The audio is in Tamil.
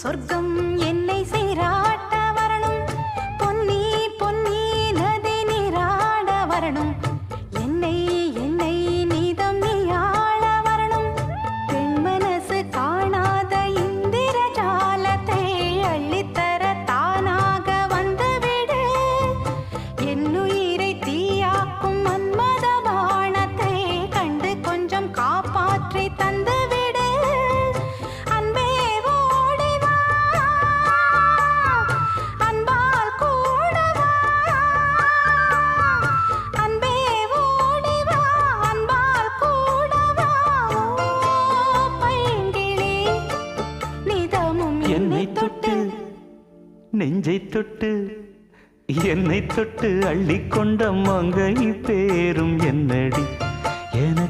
சொர்க்கம் என்னை சீராட்ட வரணும், பொன்னி பொன்னி நதி நீராட வரணும், என்னை என்னை நீதம் நீயாள வரணும். பெண் மனசு காணாத இந்திர ஜாலத்தை அள்ளித்தர தானாக வந்துவிடு. என்னுயிரை தீயாக்கும் மன்மத பாணத்தை கண்டு கொஞ்சம் காப்பாற்றி தந்துவிடு. அன்பே ஓடிவா, அன்பால் கூடவா, அன்பே ஓடிவா, அன்பால் கூடவா. பைங்கிளி நிதமும் என்னை தொட்டு நெஞ்சை தொட்டு என்னை தொட்டு அள்ளிக்கொண்ட மங்கை பேரும் என்னடி என